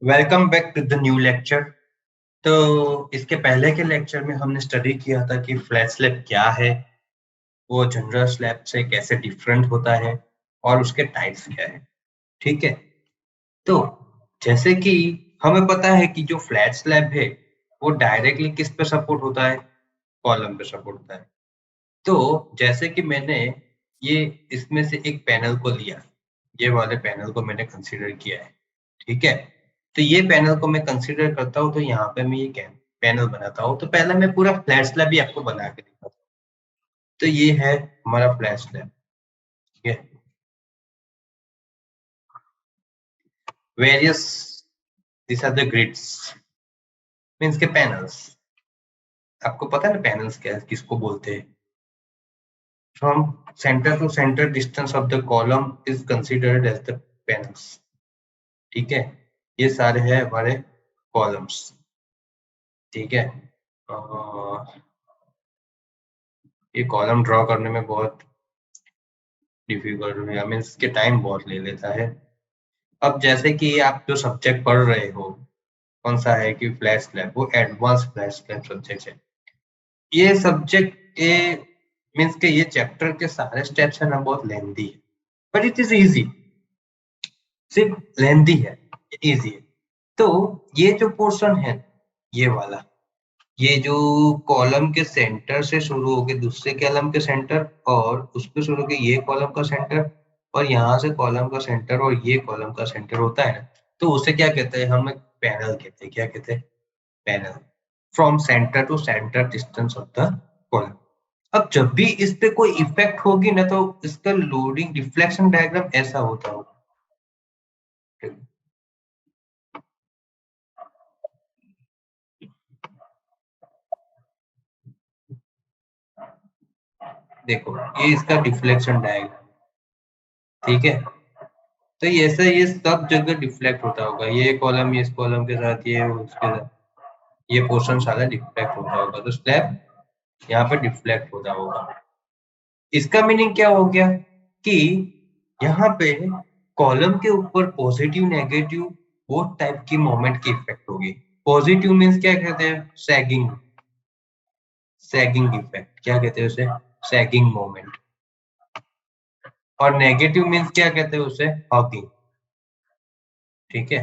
Welcome back to the new lecture. तो इसके पहले के लेक्चर में हमने स्टडी किया था कि फ्लैट स्लैब क्या है, वो जनरल स्लैब से कैसे डिफरेंट होता है और उसके टाइप्स क्या है। ठीक है, तो जैसे कि हमें पता है कि जो फ्लैट स्लैब है वो डायरेक्टली किस पे सपोर्ट होता है, कॉलम पे सपोर्ट होता है। तो जैसे कि मैंने ये इसमें से एक पैनल को लिया, ये वाले पैनल को मैंने कंसीडर किया है। ठीक है, तो ये पैनल को मैं कंसीडर करता हूँ, तो यहाँ पे मैं ये पैनल बनाता हूँ। तो पहले मैं पूरा फ्लैट स्लैब भी आपको बना के दिखाता हूँ। तो ये है हमारा फ्लैट स्लैब। ठीक है, various this are the grids, means के पैनल्स। आपको पता है ना पैनल्स क्या किसको बोलते हैं? From centre to centre distance of the column is considered as the panels. ठीक है, ये सारे हैं हमारे कॉलम्स। ठीक है, ये कॉलम ड्रॉ करने में बहुत डिफिकल्ट है, मीन्स के टाइम बहुत ले लेता है। अब जैसे कि आप जो सब्जेक्ट पढ़ रहे हो, कौन सा है कि फ्लैट स्लैब, वो एडवांस फ्लैट स्लैब सब्जेक्ट है। ये सब्जेक्ट ये मीन्स के ये चैप्टर के सारे स्टेप्स है ना बहुत लेंथी है, बट इट इज इजी। सिर्फ लेंथी है, इजी है। तो ये जो पोर्शन है, ये वाला, ये जो कॉलम के सेंटर से शुरू होके दूसरे कॉलम के सेंटर और उस पे शुरू होके ये कॉलम का सेंटर और यहाँ से कॉलम का सेंटर और ये कॉलम का सेंटर होता है ना, तो उसे क्या कहते हैं? हम एक पैनल कहते हैं। क्या कहते हैं? Panel. From centre to centre distance of the column. अब जब भी इस पे कोई इफेक्ट होगी ना, तो इसका लोडिंग रिफ्लेक्शन डायग्राम ऐसा होता होगा। देखो, ये इसका डिफ्लेक्शन डायग्राम। ठीक है, तो ये सब जगह डिफ्लेक्ट होता होगा। ये कॉलम इस कॉलम के साथ, ये उसके साथ, ये पोर्शन सारा डिफ्लेक्ट होता होगा। तो स्लैब यहाँ पे डिफ्लेक्ट होता होगा। इसका मीनिंग क्या हो गया कि यहाँ पे कॉलम के ऊपर पॉजिटिव नेगेटिव बोथ टाइप की मोमेंट की इफेक्ट होगी। पॉजिटिव मीन्स क्या कहते हैं? Sagging, sagging effect. क्या कहते हैं उसे? Sagging moment. और नेगेटिव मीन्स क्या कहते हैं उसे? हॉगिंग। ठीक है,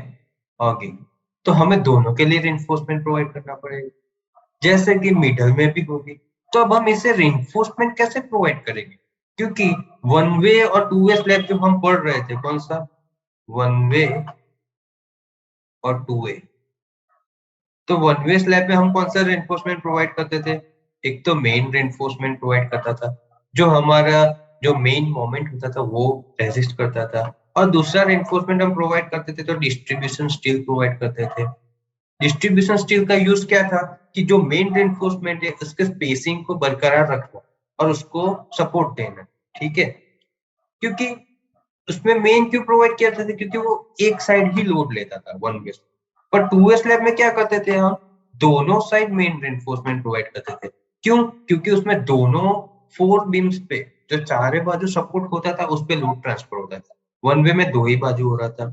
हॉगिंग। तो हमें दोनों के लिए रिइंफोर्समेंट प्रोवाइड करना पड़ेगा, जैसे कि मिडल में भी होगी। तो अब हम इसे रिइंफोर्समेंट कैसे प्रोवाइड करेंगे? क्योंकि वन वे और टू वे स्लैब जो हम पढ़ रहे थे, कौन सा? वन वे और टू वे। तो वन वे स्लैब में हम कौन सा रिइंफोर्समेंट प्रोवाइड करते थे? एक तो मेन रिइंफोर्समेंट प्रोवाइड करता था, जो हमारा जो मेन मोमेंट होता था वो रेजिस्ट करता था। और दूसरा रिइंफोर्समेंट हम प्रोवाइड करते थे तो डिस्ट्रीब्यूशन स्टील प्रोवाइड करते थे। डिस्ट्रीब्यूशन स्टील का यूज क्या था कि जो मेन रिइंफोर्समेंट है उसके स्पेसिंग को बरकरार रखना और उसको सपोर्ट देना। ठीक है, क्योंकि उसमें मेन क्यों प्रोवाइड किया था? क्योंकि वो एक साइड ही लोड लेता था वन वे। पर टू वे स्लैब में क्या करते थे हम? दोनों साइड मेन रिइंफोर्समेंट प्रोवाइड करते थे। क्यों? क्योंकि उसमें दोनों फोर बीम्स पे जो चारे बाजू सपोर्ट होता था उस पे लोड ट्रांसफर होता था। वन वे में दो ही बाजू हो रहा था,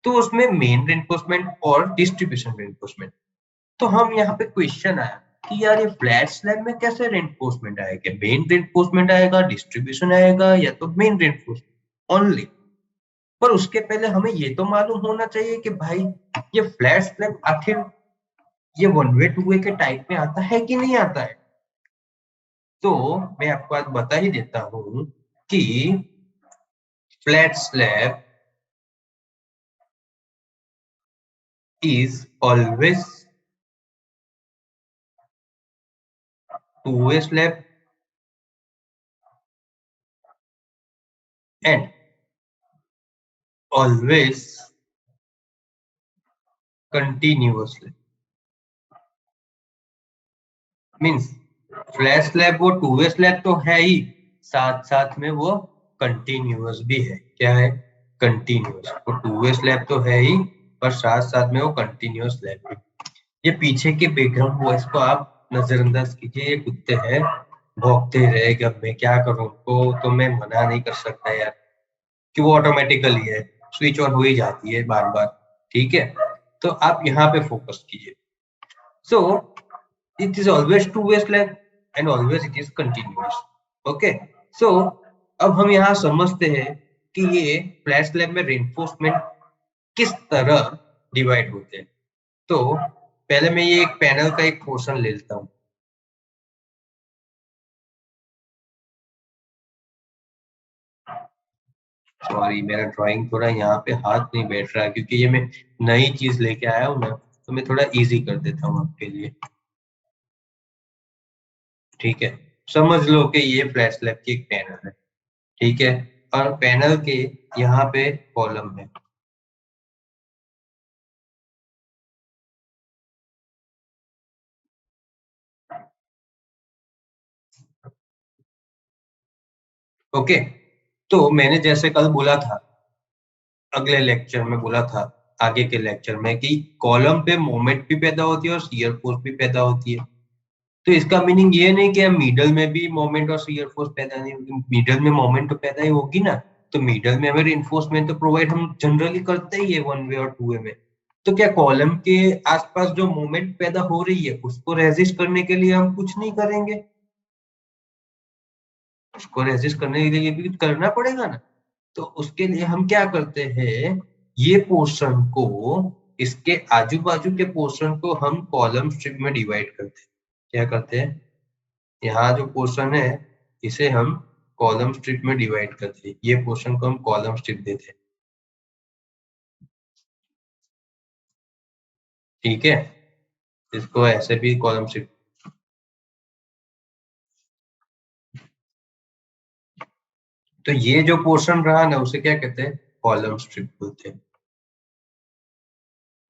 तो उसमें मेन रिइंफोर्समेंट और डिस्ट्रीब्यूशन रिइंफोर्समेंट। तो हम यहाँ पे क्वेश्चन आया कि यार ये फ्लैट स्लैब में कैसे रिइंफोर्समेंट आएगा? मेन रिइंफोर्समेंट आएगा, डिस्ट्रीब्यूशन आएगा, या तो मेन रिइंफोर्समेंट ओनली? पर उसके पहले हमें ये तो मालूम होना चाहिए कि भाई ये फ्लैट स्लैब आखिर ये वन वे टू वे के टाइप में आता है कि नहीं आता है। तो मैं आपको आज बता ही देता हूँ कि flat slab is always two way slab and always continuously. Means flat slab वो टू वे स्लैब तो है ही, साथ साथ में वो कंटिन्यूअस भी है। क्या है? कंटिन्यूअस। वो टू वे स्लैब तो है ही, पर साथ साथ में वो कंटिन्यूअस स्लैब भी। ये पीछे के बैकग्राउंड वॉइस को आप नजरअंदाज कीजिए, ये कुत्ते हैं भौंकते रहेगा। अब मैं क्या करूं उनको, तो मैं मना नहीं कर सकता यार कि वो ऑटोमेटिकली है, स्विच ऑन हो ही जाती है बार बार। ठीक है, तो आप यहाँ पे फोकस कीजिए। So it is always two way slab and always it is continuous. Okay, so अब हम यहाँ समझते हैं कि ये फ्लैट स्लैब में रेनफोर्समेंट किस तरह डिवाइड होते हैं। तो पहले मैं ये एक पैनल का एक पोर्शन ले लेता हूँ। सॉरी, मेरा ड्राइंग थोड़ा यहाँ पे हाथ नहीं बैठ रहा है क्योंकि ये मैं नई चीज लेके आया हूँ ना, तो मैं थोड़ा इजी कर देता हूँ आपके लिए। ठीक है, समझ लो कि ये फ्लैट स्लैब की एक पैनल है। ठीक है, और पैनल के यहाँ पे कॉलम है। ओके, तो मैंने जैसे कल बोला था, अगले लेक्चर में बोला था, आगे के लेक्चर में, कि कॉलम पे मोमेंट भी पैदा होती है और शियर फोर्स भी पैदा होती है। तो इसका मीनिंग ये नहीं कि मिडल में भी मोमेंट और शियर फोर्स पैदा नहीं होगी। मिडल में मोमेंट तो पैदा ही होगी ना। तो मिडल में हमें रिइंफोर्समेंट तो प्रोवाइड हम जनरली करते ही है, वन वे और टू वे में। तो क्या कॉलम के आसपास जो मोमेंट पैदा हो रही है उसको रेजिस्ट करने के लिए हम कुछ नहीं करेंगे? उसको रेजिस्ट करने के लिए भी कुछ करना पड़ेगा ना। तो उसके लिए हम क्या करते हैं, ये पोर्शन को, इसके आजू बाजू के पोर्शन को हम कॉलम स्ट्रिप में डिवाइड करते हैं। क्या करते हैं, यहाँ जो पोर्शन है इसे हम कॉलम स्ट्रिप में डिवाइड करते हैं। ये पोर्शन को हम कॉलम स्ट्रिप देते हैं। ठीक है, इसको ऐसे भी कॉलम स्ट्रिप। तो ये जो पोर्शन रहा ना, उसे क्या कहते हैं, कॉलम स्ट्रिप बोलते हैं।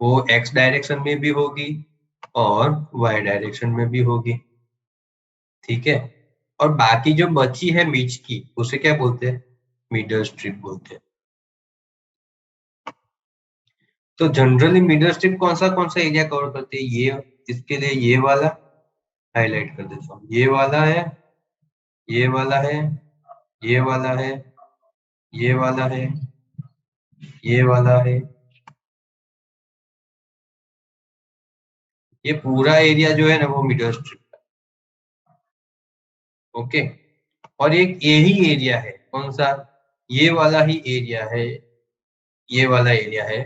वो एक्स डायरेक्शन में भी होगी और वाई डायरेक्शन में भी होगी। ठीक है, और बाकी जो बची है बीच की, उसे क्या बोलते हैं, मिडल स्ट्रिप बोलते हैं। तो जनरली मिडल स्ट्रिप कौन सा एरिया कवर करते हैं, ये, इसके लिए ये वाला हाईलाइट कर देता हूँ। ये वाला है, ये वाला है, ये वाला है, ये वाला है, ये वाला है। ये पूरा एरिया जो है ना, वो मिडल स्ट्रिप का। ओके, और एक यही एरिया है, कौन सा, ये वाला ही एरिया है, ये वाला एरिया है,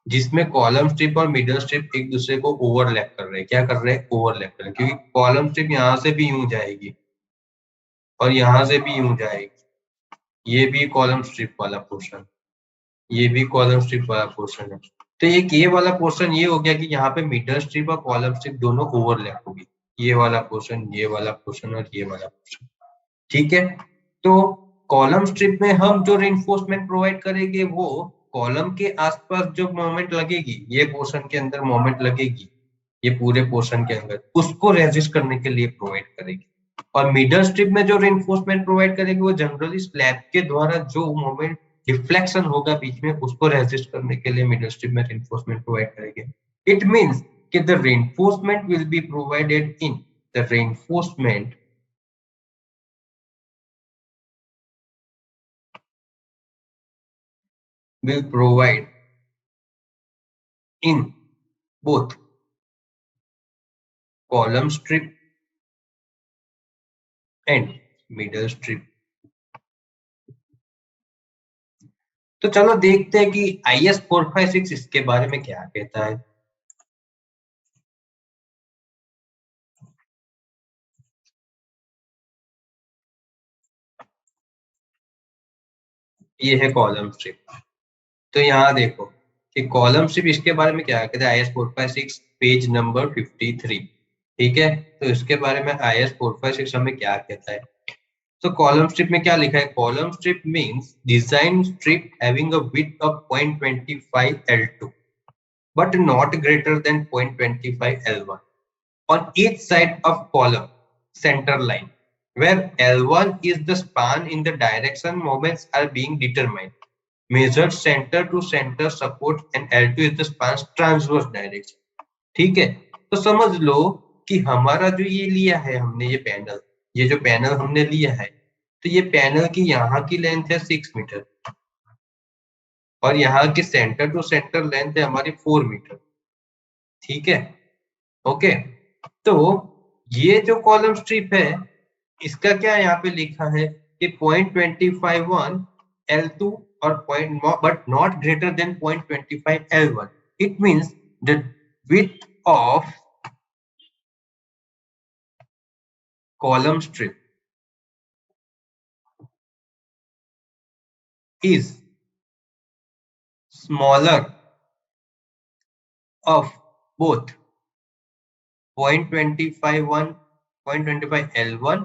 जिसमें कॉलम स्ट्रिप और मिडल स्ट्रिप एक दूसरे को ओवरलैप कर रहे हैं। क्या कर रहे हैं, ओवरलैप कर रहे हैं, क्योंकि कॉलम स्ट्रिप यहाँ से भी यूं जाएगी और यहाँ से भी यूं जाएगी। ये भी कॉलम स्ट्रिप वाला पोर्शन, ये भी कॉलम स्ट्रिप वाला पोर्शन है। तो एक ये वाला पोर्शन ये हो गया कि यहाँ पे मिडल स्ट्रिप और कॉलम स्ट्रिप दोनों ओवरलैप होगी। ये वाला पोर्शन, ये वाला पोर्शन और ये वाला पोर्शन। ठीक है, तो कॉलम स्ट्रिप में हम जो रेनफोर्समेंट प्रोवाइड करेंगे, वो कॉलम के आसपास जो मोमेंट लगेगी, ये पोर्शन के अंदर मोमेंट लगेगी, ये पूरे पोर्शन के अंदर, उसको रेजिस्ट करने के लिए प्रोवाइड करेगी। और मिडल स्ट्रिप में जो रेनफोर्समेंट प्रोवाइड करेगी, वो जनरली स्लैब के द्वारा जो मोमेंट डिफ्लेक्शन होगा बीच में, उसको रेजिस्ट करने के लिए मिडल स्ट्रिप में रेनफोर्समेंट प्रोवाइड करेंगे। इट मींस कि the reinforcement will be provided in the reinforcement will provide in both column strip and middle strip। तो चलो देखते हैं कि IS 456 इसके बारे में क्या कहता है। ये है कॉलम स्ट्रिप। तो यहाँ देखो कि कॉलम स्ट्रिप इसके बारे में क्या कहता है, IS 456 पेज नंबर 53। ठीक है, तो इसके बारे में IS 456 हमें क्या कहता है। तो कॉलम स्ट्रिप में क्या लिखा है, column strip means design strip having a width of 0.25 L2 but not greater than 0.25 L1 on each side of column center line, where L1 is the span in the direction moments are being determined, measured center to center support, and L2 is the span's transverse direction। ठीक है, तो समझ लो कि हमारा जो ये लिया है हमने, ये पैनल, ये जो पैनल हमने लिया है, तो ये पैनल की यहाँ की लेंथ है 6 मीटर और यहाँ की सेंटर टू सेंटर लेंथ है हमारी 4 मीटर। ठीक है, ओके। तो ये जो कॉलम स्ट्रिप है इसका क्या यहाँ पे लिखा है कि 0.25 L2 और point but not greater than 0.25 L1. It means the width of column strip is smaller of both 0.25 L1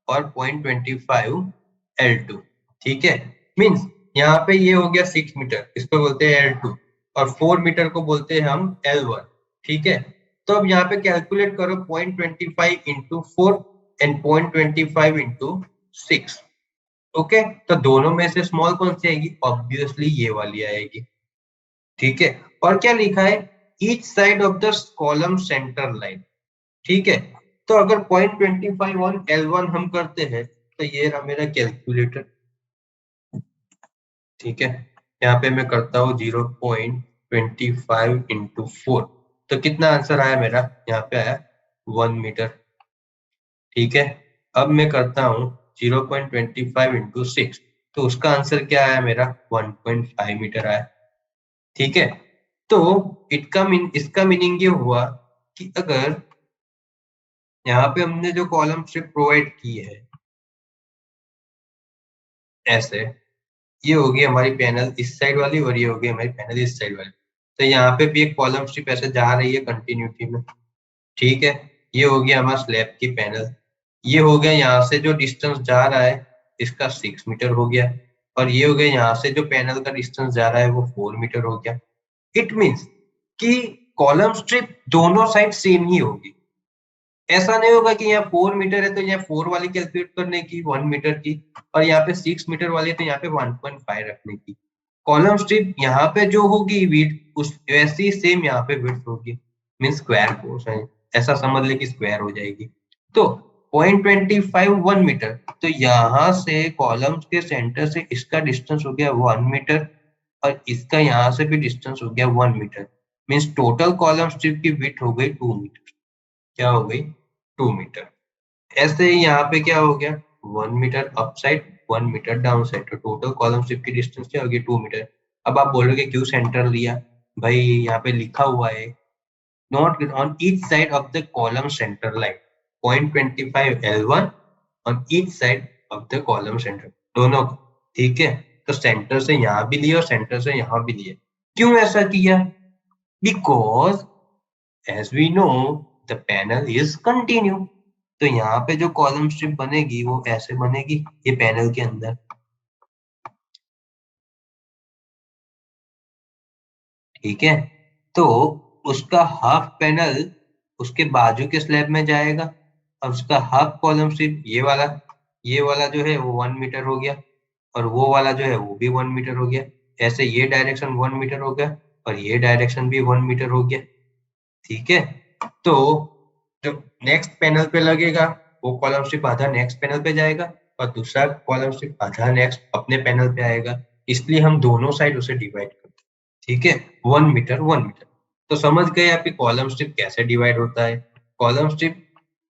और 0.25 L2. ठीक है, मीन्स यहाँ पे ये हो गया 6 मीटर, इसको बोलते हैं L2 और 4 मीटर को बोलते हैं हम L1. ठीक है, तो अब यहाँ पे कैलकुलेट करो 0.25 इंटू 4 एंड 0.25 इंटू 6. ओके, तो दोनों में से स्मॉल कौन सी आएगी? ऑब्वियसली ये वाली आएगी. ठीक है, और क्या लिखा है? Each side of the column centre line. ठीक है, तो अगर 0.25 ऑन L1 हम करते हैं तो ये रहा मेरा कैलकुलेटर. ठीक है, यहाँ पे मैं करता हूँ 0.25 इंटू 4, तो कितना आंसर आया मेरा? यहाँ पे आया 1 मीटर. ठीक है, अब मैं करता हूँ 0.25 इंटू 6, तो उसका आंसर क्या आया मेरा? 1.5 मीटर आया. ठीक है, तो इसका मीनिंग ये हुआ कि अगर यहाँ पे हमने जो कॉलम स्ट्रिप प्रोवाइड की है ऐसे, ये होगी हमारी पैनल इस साइड वाली और ये होगी हमारी पैनल इस साइड वाली, तो यहाँ पे भी एक कॉलम स्ट्रिप ऐसे जा रही है कंटिन्यूटी में. ठीक है, ये हो गया हमारा स्लैब की पैनल. ये हो गया यहाँ से जो डिस्टेंस जा रहा है इसका 6 मीटर हो गया, और ये हो गया यहाँ से जो पैनल का डिस्टेंस जा रहा है वो 4 मीटर हो गया. इट मीन्स कि कॉलम स्ट्रिप दोनों साइड सेम ही होगी. ऐसा नहीं होगा कि यहाँ 4 मीटर है तो यहाँ 4 वाली कैलकुलेट करने की 1 मीटर की, और यहाँ पे 6 मीटर वाली है तो यहाँ पे 1.5 रखने की. कॉलम स्ट्रिप यहाँ पे जो होगी विड्थ उस वैसी सेम यहाँ पे विड्थ होगी, मीन स्क्वायर पोर्शन, ऐसा समझ ले कि स्क्वायर हो जाएगी. तो 0.25 1 मीटर, तो यहाँ से कॉलम के सेंटर से इसका डिस्टेंस हो गया 1 मीटर, और इसका यहाँ से भी डिस्टेंस हो गया 1 metre. Means total column strip की विड्थ हो गई 2 मीटर. क्या हो गई? 2 मीटर. ऐसे ही यहाँ पे क्या हो गया? 1 metre up side, 1 metre down side, तो टोटल कॉलम स्ट्रिप की डिस्टेंस क्या होगी? 2 मीटर. अब आप बोलोगे क्यों सेंटर लिया? भाई यहाँ पे लिखा हुआ है not on each side of the column centre line 0.25 L1 on each side of the column centre, दोनों. ठीक है, तो सेंटर से यहाँ भी लिए और सेंटर से यहाँ भी लिए. क्यों ऐसा किया? Because as we know the panel is continue. तो यहाँ पे जो कॉलम स्ट्रिप बनेगी वो ऐसे बनेगी ये पैनल के अंदर. ठीक है, तो उसका हाफ पैनल उसके बाजू के स्लैब में जाएगा, और उसका हाफ कॉलम स्ट्रिप ये वाला जो है वो 1 मीटर हो गया, और वो वाला जो है वो भी 1 मीटर हो गया. ऐसे ये डायरेक्शन 1 मीटर हो गया और ये डायरेक्शन भी 1 मीटर हो गया. ठीक है, तो जो नेक्स्ट पैनल पे लगेगा वो कॉलम स्ट्रिप आधा नेक्स्ट पैनल पे जाएगा और दूसरा कॉलम स्ट्रिप आधा नेक्स्ट अपने पैनल पे आएगा, इसलिए हम दोनों साइड उसे डिवाइड करते हैं. ठीक है, 1 मीटर 1 मीटर. तो समझ गए आपकी कॉलम स्ट्रिप कैसे डिवाइड होता है. कॉलम स्ट्रिप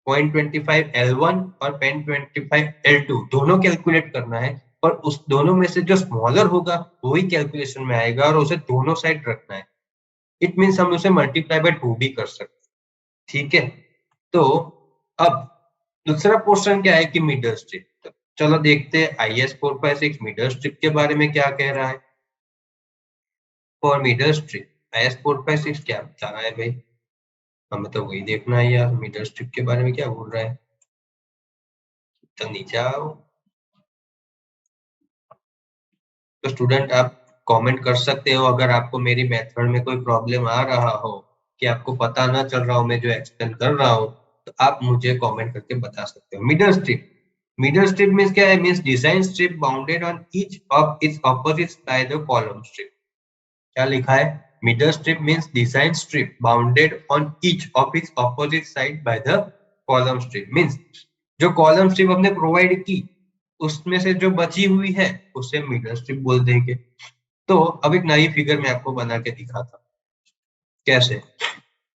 0.25 L1 और 0.25 L2 दोनों कैलकुलेट करना है, और उस दोनों में से जो स्मॉलर होगा वही कैलकुलेशन में आएगा और उसे दोनों साइड रखना है. इट मीन्स हम उसे मल्टीप्लाई बाय 2 भी कर सकते हैं. ठीक है, तो अब दूसरा पोर्शन क्या है कि मिडल स्ट्रिप. तो चलो देखते हैं IS 456 मिडल स्ट्रिप के बारे में क्या कह रहा है. फॉर मिडल स्ट्रिप IS 456 क्या बता रहा है भाई? हमें तो वही देखना है यार, मिडल स्ट्रिप के बारे में क्या बोल रहा है. तो नीचे आओ. तो स्टूडेंट आप कमेंट कर सकते हो अगर आपको मेरी मेथड में कोई प्रॉब्लम आ रहा हो, कि आपको पता ना चल रहा हो मैं जो एक्सप्लेन कर रहा हूँ, तो आप मुझे कमेंट करके बता सकते हो. मिडल स्ट्रिप मींस क्या है? Means design strip bounded on each of its opposites by the column strip. क्या लिखा है? Middle strip means design strip bounded on each of its opposite side by the column strip. Means जो column strip हमने provide की उसमें से जो बची हुई है उसे मिडल स्ट्रिप बोल देंगे. तो अब एक नई फिगर मैं आपको बना के दिखाता हूँ कैसे.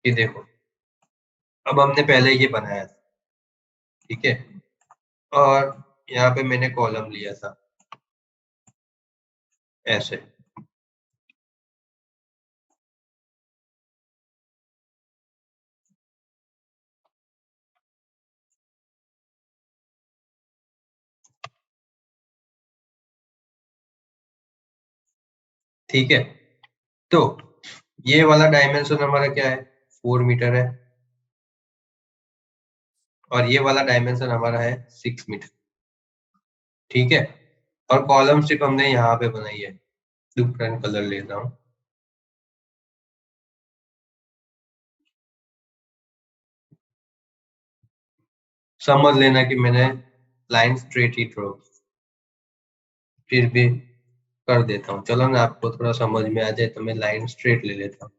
ये देखो, अब हमने पहले ये बनाया था, ठीक है, और यहाँ पे मैंने कॉलम लिया था ऐसे, ठीक है। तो ये वाला डायमेंशन हमारा क्या है, 4 मीटर है, और ये वाला डायमेंशन हमारा है 6 मीटर, ठीक है। और कॉलम स्ट्रिप हमने यहाँ पे बनाई है, डिफरेंट कलर लेता हूँ, समझ लेना कि मैंने लाइन स्ट्रेट ही ड्रॉ, फिर भी कर देता हूँ, चलो ना, आपको थोड़ा समझ में आ जाए तो मैं लाइन स्ट्रेट ले लेता हूँ।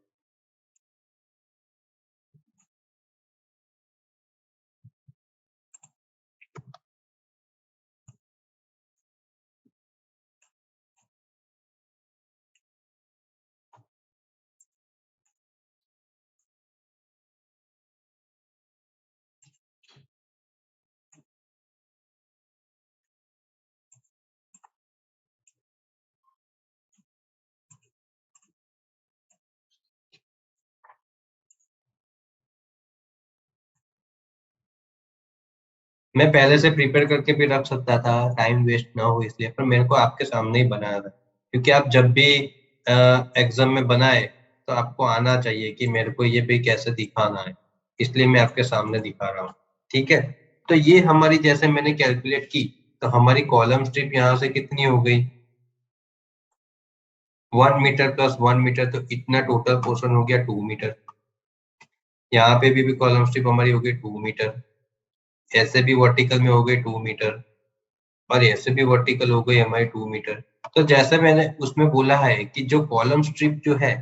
मैं पहले से प्रिपेयर करके भी रख सकता था, टाइम वेस्ट ना हो इसलिए, पर मेरे को आपके सामने ही बनाया था, क्योंकि आप जब भी एग्जाम में बनाए तो आपको आना चाहिए कि मेरे को ये भी कैसे दिखाना है, इसलिए मैं आपके सामने दिखा रहा हूँ, ठीक है। तो ये हमारी, जैसे मैंने कैलकुलेट की, तो हमारी कॉलम स्ट्रिप यहाँ से कितनी हो गई, 1 मीटर प्लस 1 मीटर, तो इतना टोटल पोर्शन हो गया 2 मीटर। यहाँ पे भी कॉलम स्ट्रिप हमारी हो गई 2 मीटर, ऐसे भी वर्टिकल में हो गई 2 मीटर, और ऐसे भी वर्टिकल हो गई हमारी 2 मीटर। तो जैसे मैंने उसमें बोला है कि जो कॉलम स्ट्रिप जो है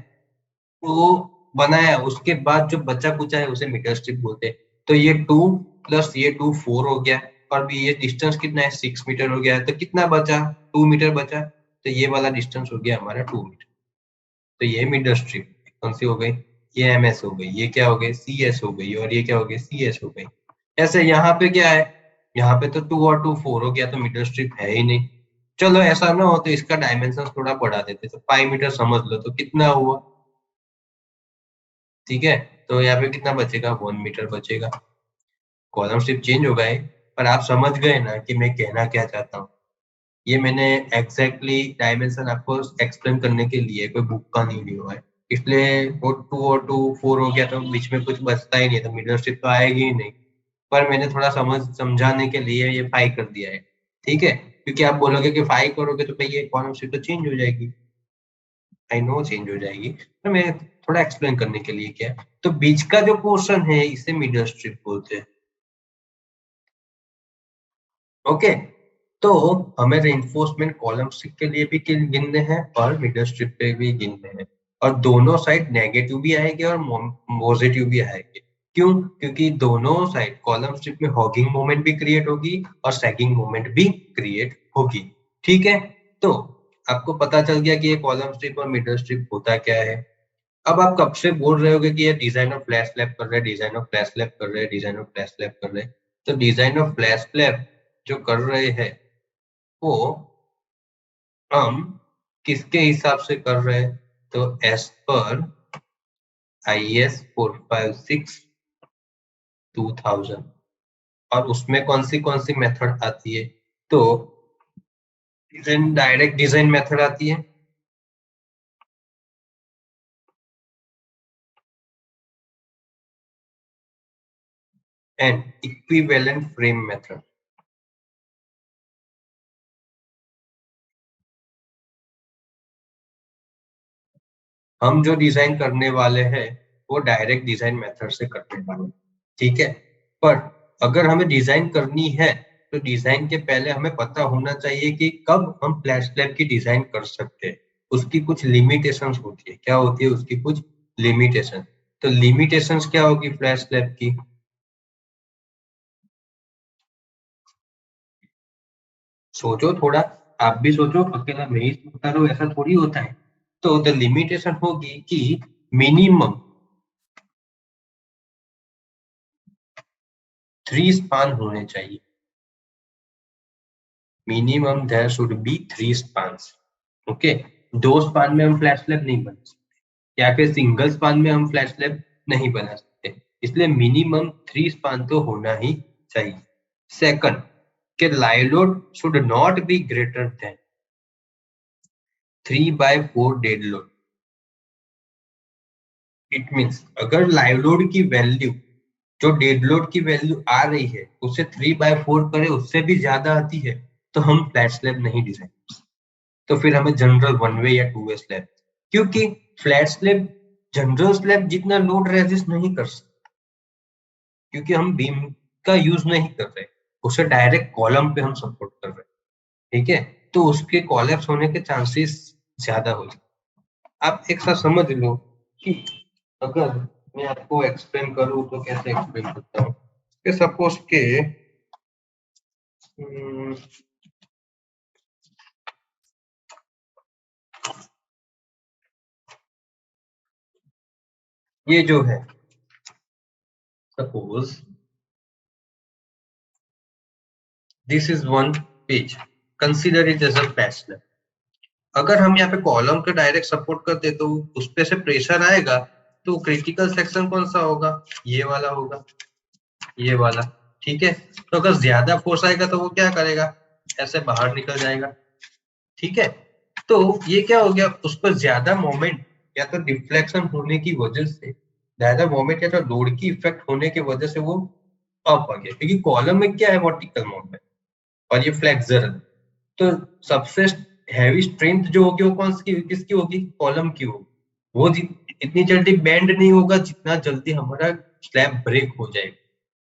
वो बनाया, उसके बाद जो बचा कुचा है उसे मीटर स्ट्रिप बोलते हैं। तो ये 2 प्लस ये 2 4 हो गया, और भी ये डिस्टेंस कितना है, 6 मीटर हो गया है, तो कितना बचा, 2 मीटर बचा, तो ये वाला डिस्टेंस हो गया हमारा 2 मीटर। तो ये मीटर स्ट्रिप कौन सी हो गई, ये एम एस हो गई, ये क्या हो गई, सी एस हो गई, और ये क्या हो गई, सी एस हो गई। ऐसे यहाँ पे क्या है, यहाँ पे तो 2 और 2 4 हो गया, तो मीटर स्ट्रिप है ही नहीं। चलो ऐसा ना हो तो इसका डायमेंशन थोड़ा बढ़ा देते, तो 5 मीटर समझ लो, तो कितना हुआ, ठीक है। तो यहाँ पे कितना बचेगा, 1 मीटर बचेगा। कॉलम स्ट्रिप चेंज हो गए, पर आप समझ गए ना कि मैं कहना क्या चाहता हूँ। ये मैंने एग्जैक्टली डायमेंशन आपको एक्सप्लेन करने के लिए कोई बुक का नहीं लिया है, इसलिए वो 2 और 2 4 हो गया, तो बीच में कुछ बचता ही नहीं, तो मीटर स्ट्रिप तो आएगी ही नहीं। पर मैंने थोड़ा समझाने के लिए ये 5 कर दिया है, ठीक है। क्योंकि आप बोलोगे कि 5 करोगे तो भाई ये कॉलम स्ट्रिप तो चेंज हो जाएगी, आई नो चेंज हो जाएगी, पर मैं थोड़ा एक्सप्लेन करने के लिए किया। तो बीच का जो पोर्शन है इसे मिडल स्ट्रिप बोलते हैं, ओके। तो हमें रेइंफोर्समेंट कॉलम स्ट्रिप के लिए भी गिनने हैं और मिडल स्ट्रिप पे भी गिनने हैं, और दोनों साइड नेगेटिव भी आएंगे और पॉजिटिव भी आएंगे। क्यों, क्योंकि दोनों साइड कॉलम स्ट्रिप में हॉगिंग मोमेंट भी क्रिएट होगी और सैगिंग मोमेंट भी क्रिएट होगी, ठीक है। तो आपको पता चल गया कि ये कॉलम स्ट्रिप और मिडल स्ट्रिप होता क्या है। अब आप कब से बोल रहे होगे कि ये डिजाइन ऑफ फ्लैश स्लैब कर रहे हैं, डिजाइन ऑफ फ्लैश स्लैब कर रहे हैं, डिजाइन ऑफ फ्लैश स्लैब कर रहे हैं। तो डिजाइन ऑफ फ्लैश स्लैब जो कर रहे हैं वो हम किसके हिसाब से कर रहे हैं, तो एज पर IS 456/2000, और उसमें कौन सी मेथड आती है, तो डिजाइन, डायरेक्ट डिजाइन मेथड आती है, एंड इक्विवेलेंट फ्रेम मेथड। हम जो डिजाइन करने वाले हैं वो डायरेक्ट डिजाइन मेथड से करने वाले हैं, ठीक है। पर अगर हमें डिजाइन करनी है तो डिजाइन के पहले हमें पता होना चाहिए कि कब हम फ्लैश स्लैब की डिजाइन कर सकते हैं। उसकी कुछ लिमिटेशंस होती है, क्या होती है उसकी कुछ लिमिटेशन। तो लिमिटेशंस क्या होगी फ्लैश स्लैब की, सोचो थोड़ा, आप भी सोचो, अकेला मैं ही सोचता रहूं ऐसा थोड़ी होता है। तो द लिमिटेशन होगी कि मिनिमम 3 स्पान होने चाहिए। Minimum there should be 3 spans. Okay, 2 span में हम फ्लैट स्लैब नहीं बना सकते, या फिर सिंगल स्पान में हम फ्लैट स्लैब नहीं बना सकते, इसलिए मिनिमम 3 स्पान तो होना ही चाहिए। सेकंड, कि live load should not be greater than 3/4 dead load. It means अगर लाइव लोड की वैल्यू जो डेड लोड की वैल्यू आ रही है उससे 3/4 करे, उससे भी ज्यादा आती है, तो हम फ्लैट स्लैब नहीं डिजाइन, तो फिर हमें जनरल 1 वे या 2 वे स्लैब, क्योंकि फ्लैट स्लैब जनरल स्लैब जितना लोड रेजिस्ट नहीं कर सकता, क्योंकि हम बीम का यूज नहीं कर रहे, उसे डायरेक्ट कॉलम पे हम सपोर्ट कर रहे हैं। ठीक है, तो उसके कोलैप्स होने के चांसेस ज्यादा हो जाते। आप एक साथ समझ लो कि अगर मैं आपको एक्सप्लेन करूं तो कैसे एक्सप्लेन करता हूँ, कि सपोज के ये जो है, suppose this is one page, consider it as a patch. अगर हम यहाँ पे कॉलम का डायरेक्ट सपोर्ट करते तो उस पे से प्रेशर आएगा, तो क्रिटिकल सेक्शन कौन सा होगा, ये वाला होगा, ये वाला। ठीक है, तो अगर ज्यादा फोर्स आएगा तो वो क्या करेगा, ऐसे बाहर निकल जाएगा। ठीक है, तो ये क्या हो गया, उस पर ज्यादा मोमेंट या तो डिफ्लेक्शन होने की वजह से, ज्यादा मोमेंट या तो लोड की इफेक्ट होने की वजह से वो अप आ गया, क्योंकि कॉलम में क्या है, वर्टिकल मोमेंट और ये फ्लेक्सर। तो सबसे हैवी स्ट्रेंथ जो होगी वो कौन सी किसकी होगी, कॉलम की होगी। वो इतनी जल्दी बेंड नहीं होगा जितना जल्दी हमारा स्लैब ब्रेक हो जाएगा।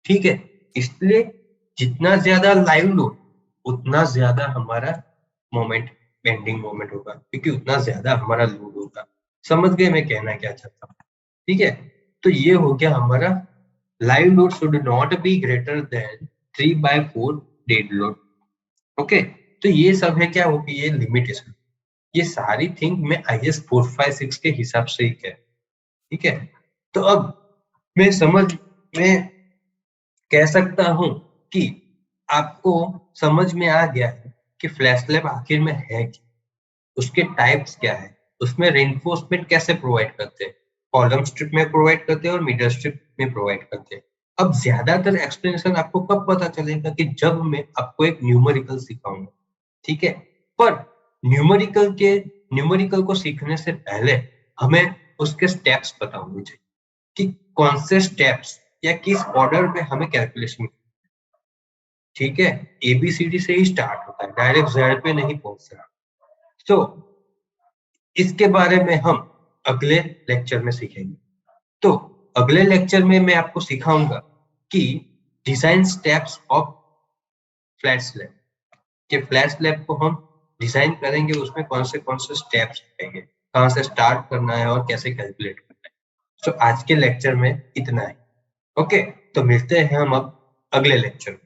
ठीक है, इसलिए जितना ज्यादा लाइव लोड उतना ज्यादा हमारा मोमेंट, बेंडिंग मोमेंट होगा, क्योंकि उतना ज्यादा हमारा लोड होगा। समझ गए मैं कहना क्या चाहता हूँ। ठीक है, तो ये हो गया हमारा live load should not be greater than 3/4 dead load. Okay, तो ये सब है क्या, होगी ये लिमिटेशन। ये सारी थिंग मैं IS 456 के हिसाब से ही कह, ठीक है। तो अब मैं समझ में कह सकता हूं कि आपको समझ में आ गया है कि फ्लैश स्लैब आखिर में है क्या, उसके टाइप्स क्या है, उसमें रेनफोर्समेंट कैसे प्रोवाइड करते हैं, कॉलम स्ट्रिप में प्रोवाइड करते हैं और मिडल स्ट्रिप में प्रोवाइड करते हैं। अब ज्यादातर एक्सप्लेनेशन आपको कब पता चलेगा, कि जब मैं आपको एक न्यूमेरिकल सिखाऊंगा। ठीक है, पर न्यूमेरिकल को सीखने से पहले हमें उसके स्टेप्स पता होने चाहिए, कि कौन से स्टेप्स या किस ऑर्डर में हमें कैलकुलेशन। ठीक है, ABCD से ही स्टार्ट होता है, डायरेक्ट जेड पे नहीं पहुंच रहा। तो इसके बारे में हम अगले लेक्चर में सीखेंगे। तो अगले लेक्चर में मैं आपको सिखाऊंगा कि design steps of flat slab, कि फ्लैट स्लैब को हम डिजाइन करेंगे, उसमें कौन से स्टेप्स आएंगे, कहाँ से स्टार्ट करना है और कैसे कैलकुलेट करना है। तो आज के लेक्चर में इतना ही। ओके, तो मिलते हैं हम अब अगले लेक्चर में।